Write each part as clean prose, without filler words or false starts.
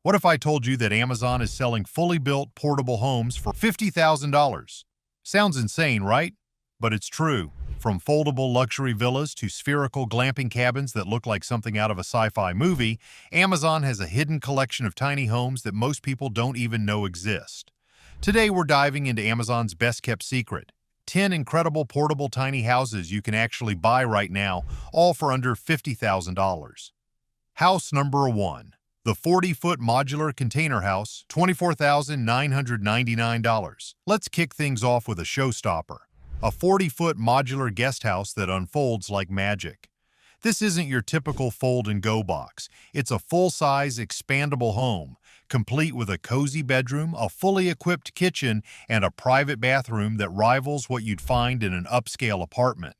What if I told you that Amazon is selling fully built portable homes for $50,000? Sounds insane, right? But it's true. From foldable luxury villas to spherical glamping cabins that look like something out of a sci-fi movie, Amazon has a hidden collection of tiny homes that most people don't even know exist. Today we're diving into Amazon's best-kept secret, 10 incredible portable tiny houses you can actually buy right now, all for under $50,000. House number 1. The 40-foot modular container house, $24,999. Let's kick things off with a showstopper. A 40-foot modular guest house that unfolds like magic. This isn't your typical fold-and-go box. It's a full-size, expandable home, complete with a cozy bedroom, a fully equipped kitchen, and a private bathroom that rivals what you'd find in an upscale apartment.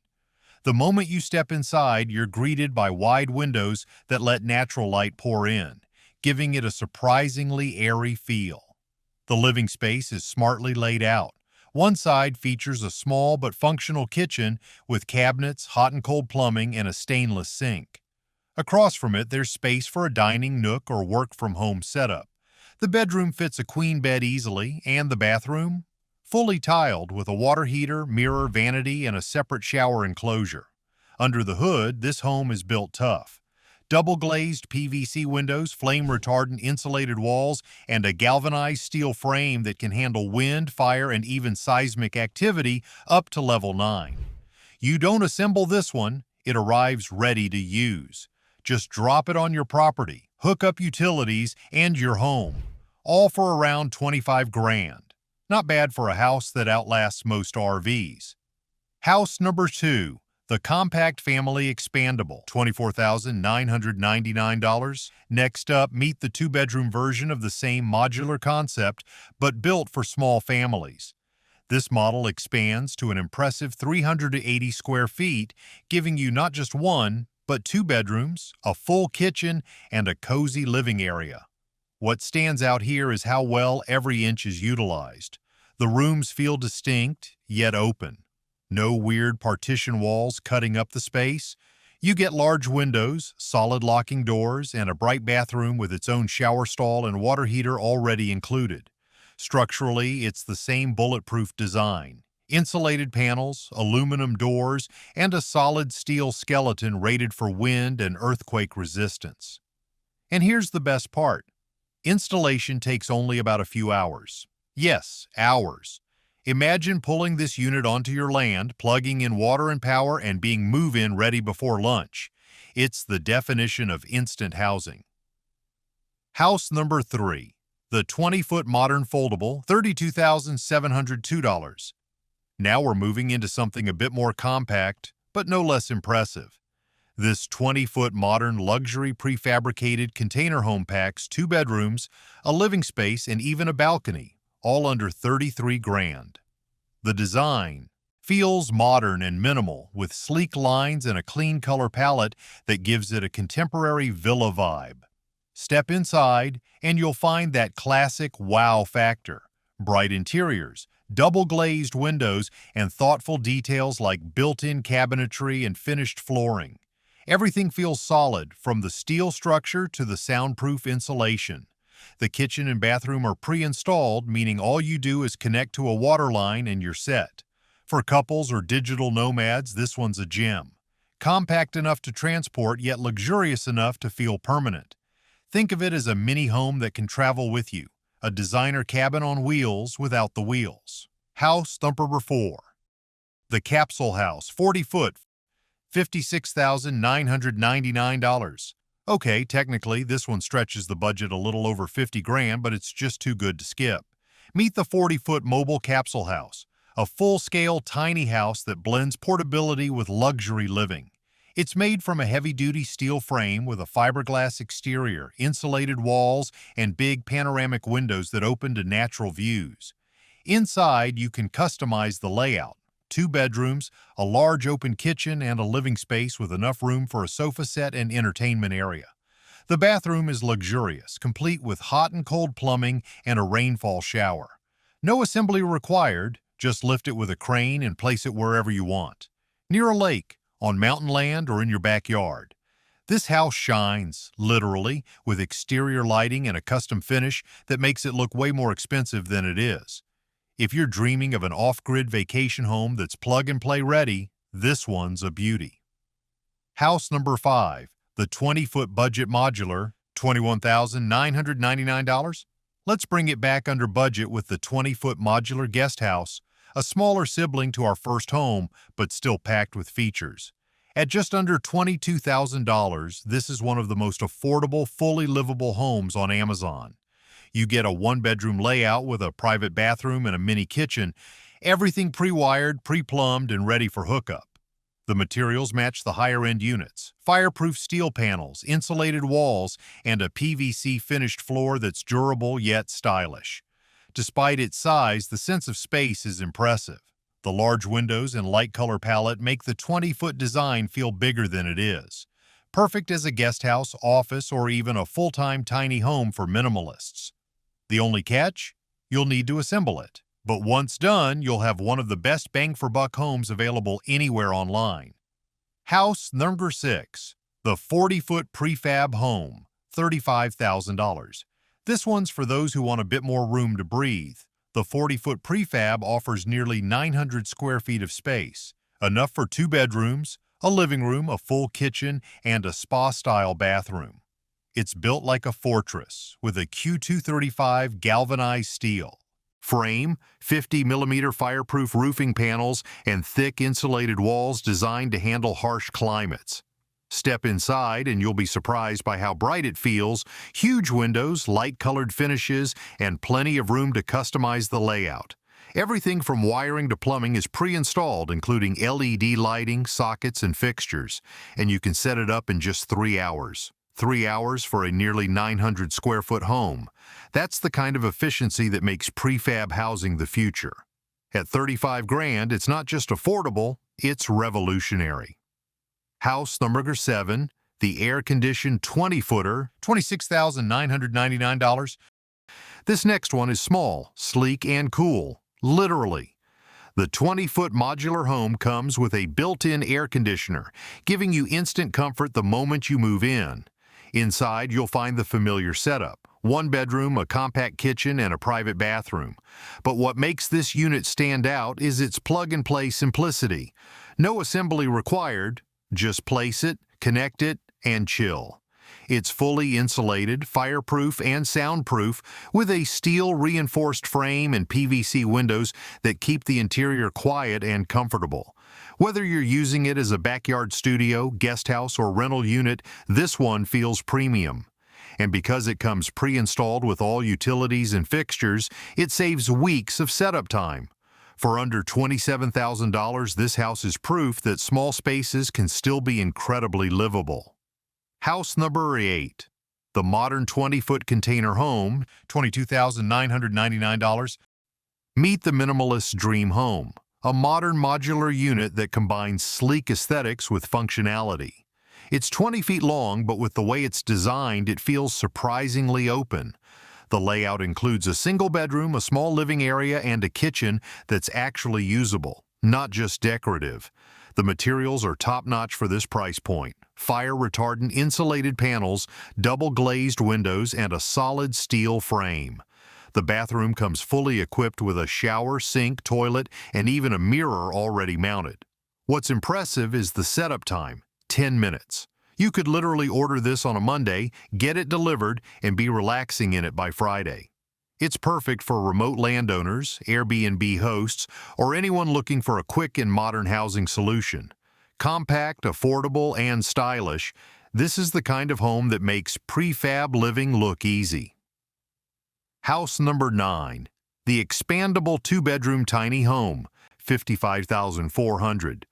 The moment you step inside, you're greeted by wide windows that let natural light pour in, giving it a surprisingly airy feel. The living space is smartly laid out. One side features a small but functional kitchen with cabinets, hot and cold plumbing, and a stainless sink. Across from it, there's space for a dining nook or work-from-home setup. The bedroom fits a queen bed easily, and the bathroom? Fully tiled with a water heater, mirror, vanity, and a separate shower enclosure. Under the hood, this home is built tough. Double-glazed PVC windows, flame-retardant insulated walls, and a galvanized steel frame that can handle wind, fire, and even seismic activity up to level 9. You don't assemble this one, it arrives ready to use. Just drop it on your property, hook up utilities, and you're home. All for around 25 grand. Not bad for a house that outlasts most RVs. House number 2. The Compact Family Expandable, $24,999. Next up, meet the 2-bedroom version of the same modular concept, but built for small families. This model expands to an impressive 380 square feet, giving you not just 1, but 2 bedrooms, a full kitchen, and a cozy living area. What stands out here is how well every inch is utilized. The rooms feel distinct, yet open. No weird partition walls cutting up the space. You get large windows, solid locking doors, and a bright bathroom with its own shower stall and water heater already included. Structurally, it's the same bulletproof design. Insulated panels, aluminum doors, and a solid steel skeleton rated for wind and earthquake resistance. And here's the best part. Installation takes only about a few hours. Yes, hours. Imagine pulling this unit onto your land, plugging in water and power, and being move-in ready before lunch. It's the definition of instant housing. House number 3. The 20-foot modern foldable, $32,702. Now we're moving into something a bit more compact, but no less impressive. This 20-foot modern luxury prefabricated container home packs 2 bedrooms, a living space, and even a balcony, all under 33 grand. The design feels modern and minimal, with sleek lines and a clean color palette that gives it a contemporary villa vibe. Step inside, and you'll find that classic wow factor. Bright interiors, double-glazed windows, and thoughtful details like built-in cabinetry and finished flooring. Everything feels solid, from the steel structure to the soundproof insulation. The kitchen and bathroom are pre-installed, meaning all you do is connect to a water line and you're set. For couples or digital nomads, this one's a gem. Compact enough to transport, yet luxurious enough to feel permanent. Think of it as a mini home that can travel with you, a designer cabin on wheels without the wheels. House number 4. The Capsule House, 40 foot, $56,999. Okay, technically, this one stretches the budget a little over 50 grand, but it's just too good to skip. Meet the 40-foot mobile capsule house, a full-scale tiny house that blends portability with luxury living. It's made from a heavy-duty steel frame with a fiberglass exterior, insulated walls, and big panoramic windows that open to natural views. Inside, you can customize the layout. 2 bedrooms, a large open kitchen, and a living space with enough room for a sofa set and entertainment area. The bathroom is luxurious, complete with hot and cold plumbing and a rainfall shower. No assembly required, just lift it with a crane and place it wherever you want. Near a lake, on mountain land, or in your backyard. This house shines, literally, with exterior lighting and a custom finish that makes it look way more expensive than it is. If you're dreaming of an off-grid vacation home that's plug-and-play ready, this one's a beauty. House number 5, the 20-foot budget modular, $21,999. Let's bring it back under budget with the 20-foot modular guest house, a smaller sibling to our first home, but still packed with features. At just under $22,000, this is one of the most affordable, fully livable homes on Amazon. You get a one-bedroom layout with a private bathroom and a mini kitchen, everything pre-wired, pre-plumbed, and ready for hookup. The materials match the higher-end units: fireproof steel panels, insulated walls, and a PVC finished floor that's durable yet stylish. Despite its size, the sense of space is impressive. The large windows and light color palette make the 20-foot design feel bigger than it is. Perfect as a guest house, office, or even a full-time tiny home for minimalists. The only catch? You'll need to assemble it. But once done, you'll have one of the best bang-for-buck homes available anywhere online. House number 6, the 40-foot prefab home, $35,000. This one's for those who want a bit more room to breathe. The 40-foot prefab offers nearly 900 square feet of space, enough for 2 bedrooms, a living room, a full kitchen, and a spa-style bathroom. It's built like a fortress with a Q235 galvanized steel. Frame, 50mm fireproof roofing panels, and thick insulated walls designed to handle harsh climates. Step inside and you'll be surprised by how bright it feels. Huge windows, light-colored finishes, and plenty of room to customize the layout. Everything from wiring to plumbing is pre-installed, including LED lighting, sockets, and fixtures, and you can set it up in just 3 hours. 3 hours for a nearly 900 square foot home. That's the kind of efficiency that makes prefab housing the future. At $35 grand, it's not just affordable, it's revolutionary. House number 7, the air-conditioned 20-footer, $26,999. This next one is small, sleek, and cool, literally. The 20-foot modular home comes with a built-in air conditioner, giving you instant comfort the moment you move in. Inside, you'll find the familiar setup: 1 bedroom, a compact kitchen, and a private bathroom. But what makes this unit stand out is its plug-and-play simplicity. No assembly required. Just place it, connect it, and chill. It's fully insulated, fireproof, and soundproof with a steel reinforced frame and PVC windows that keep the interior quiet and comfortable. Whether you're using it as a backyard studio, guest house, or rental unit, this one feels premium. And because it comes pre-installed with all utilities and fixtures, it saves weeks of setup time. For under $27,000, this house is proof that small spaces can still be incredibly livable. House number 8, the modern 20-foot container home, $22,999. Meet the minimalist's dream home, a modern modular unit that combines sleek aesthetics with functionality. It's 20 feet long, but with the way it's designed, it feels surprisingly open. The layout includes a single bedroom, a small living area, and a kitchen that's actually usable, not just decorative. The materials are top-notch for this price point: fire-retardant insulated panels, double-glazed windows, and a solid steel frame. The bathroom comes fully equipped with a shower, sink, toilet, and even a mirror already mounted. What's impressive is the setup time: 10 minutes. You could literally order this on a Monday, get it delivered, and be relaxing in it by Friday. It's perfect for remote landowners, Airbnb hosts, or anyone looking for a quick and modern housing solution. Compact, affordable, and stylish, this is the kind of home that makes prefab living look easy. House number 9, the expandable 2-bedroom tiny home, $55,400.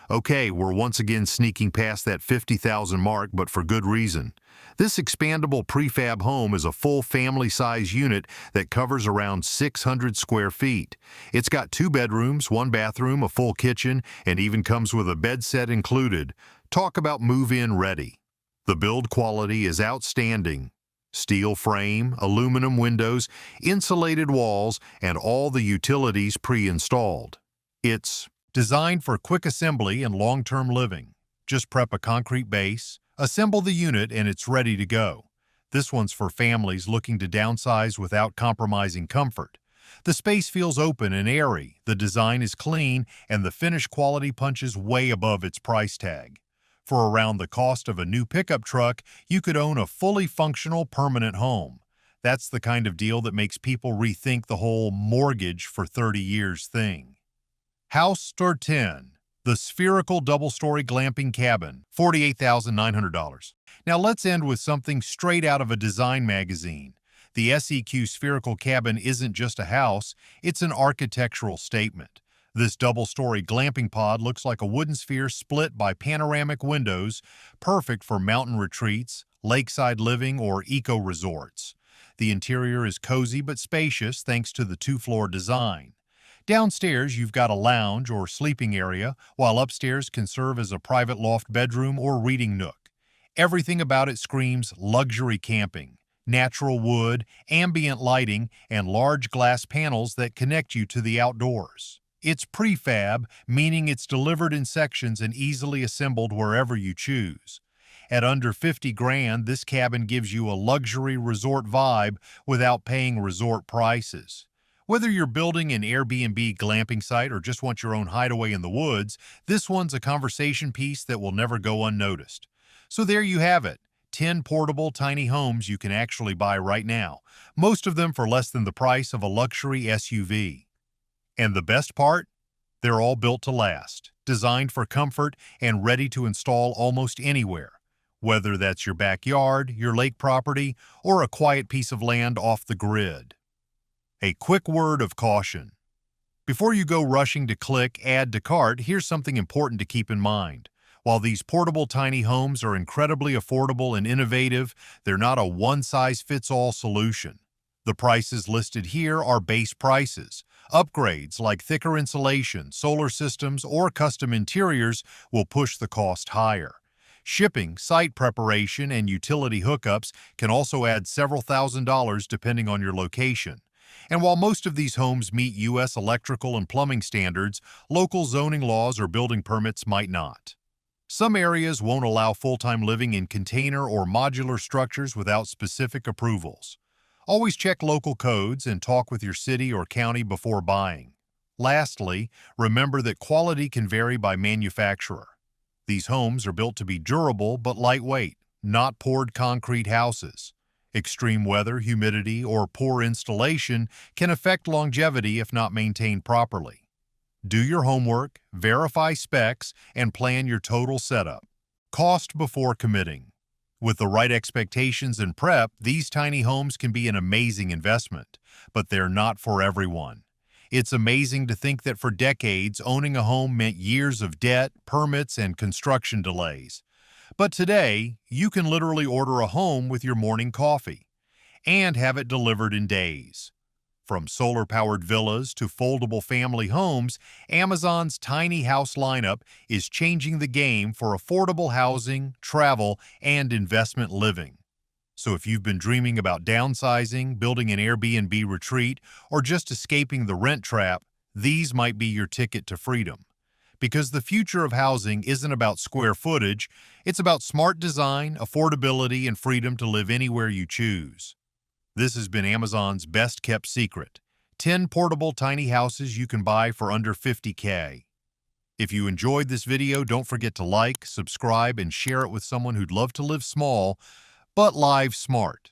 Okay, we're once again sneaking past that $50,000 mark, but for good reason. This expandable prefab home is a full family-size unit that covers around 600 square feet. It's got 2 bedrooms, 1 bathroom, a full kitchen, and even comes with a bed set included. Talk about move-in ready. The build quality is outstanding. Steel frame, aluminum windows, insulated walls, and all the utilities pre-installed. It's designed for quick assembly and long-term living. Just prep a concrete base, Assemble the unit and it's ready to go. This one's for families looking to downsize without compromising comfort. The space feels open and airy, the design is clean, and the finish quality punches way above its price tag. For around the cost of a new pickup truck, you could own a fully functional permanent home. That's the kind of deal that makes people rethink the whole mortgage for 30 years thing. House Tour 10. The spherical double-story glamping cabin, $48,900. Now let's end with something straight out of a design magazine. The SEQ spherical cabin isn't just a house, it's an architectural statement. This double-story glamping pod looks like a wooden sphere split by panoramic windows, perfect for mountain retreats, lakeside living, or eco-resorts. The interior is cozy but spacious thanks to the two-floor design. Downstairs, you've got a lounge or sleeping area, while upstairs can serve as a private loft bedroom or reading nook. Everything about it screams luxury camping, natural wood, ambient lighting, and large glass panels that connect you to the outdoors. It's prefab, meaning it's delivered in sections and easily assembled wherever you choose. At under 50 grand, this cabin gives you a luxury resort vibe without paying resort prices. Whether you're building an Airbnb glamping site or just want your own hideaway in the woods, this one's a conversation piece that will never go unnoticed. So there you have it, 10 portable tiny homes you can actually buy right now, most of them for less than the price of a luxury SUV. And the best part? They're all built to last, designed for comfort, and ready to install almost anywhere. Whether that's your backyard, your lake property, or a quiet piece of land off the grid. A quick word of caution. Before you go rushing to click Add to Cart, here's something important to keep in mind. While these portable tiny homes are incredibly affordable and innovative, they're not a one-size-fits-all solution. The prices listed here are base prices. Upgrades like thicker insulation, solar systems, or custom interiors will push the cost higher. Shipping, site preparation, and utility hookups can also add several $1,000s depending on your location. And while most of these homes meet U.S. electrical and plumbing standards, local zoning laws or building permits might not. Some areas won't allow full-time living in container or modular structures without specific approvals. Always check local codes and talk with your city or county before buying. Lastly, remember that quality can vary by manufacturer. These homes are built to be durable but lightweight, not poured concrete houses. Extreme weather, humidity, or poor installation can affect longevity if not maintained properly. Do your homework, verify specs, and plan your total setup. Cost before committing. With the right expectations and prep, these tiny homes can be an amazing investment, but they're not for everyone. It's amazing to think that for decades, owning a home meant years of debt, permits, and construction delays. But today, you can literally order a home with your morning coffee and have it delivered in days. From solar-powered villas to foldable family homes, Amazon's tiny house lineup is changing the game for affordable housing, travel, and investment living. So if you've been dreaming about downsizing, building an Airbnb retreat, or just escaping the rent trap, these might be your ticket to freedom. Because the future of housing isn't about square footage, it's about smart design, affordability, and freedom to live anywhere you choose. This has been Amazon's best-kept secret, 10 portable tiny houses you can buy for under $50K. If you enjoyed this video, don't forget to like, subscribe, and share it with someone who'd love to live small, but live smart.